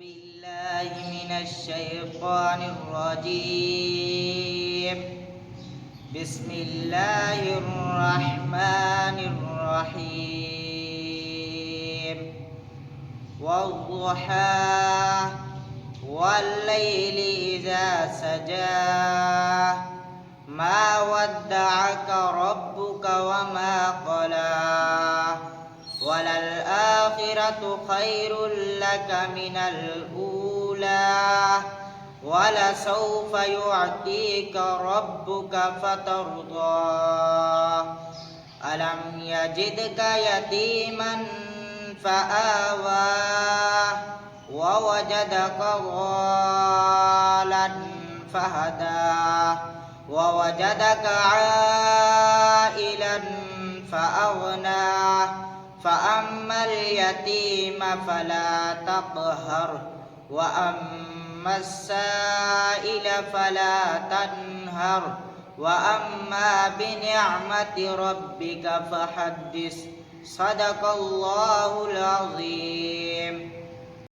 بالله من الشيطان الرجيم. بسم الله الرحمن الرحيم. والضحى والليل إذا سجى ما ودعك ربك وما قلى وللآخرة خير لك من الأولى ولسوف يعطيك ربك فترضى ألم يجدك يتيما فآوى ووجدك ضالا فهدى ووجدك عائلا فأغنى فأما اليتيم فلا تقهر وأما السائل فلا تنهر وأما بنعمة ربك فحدث. صدق الله العظيم.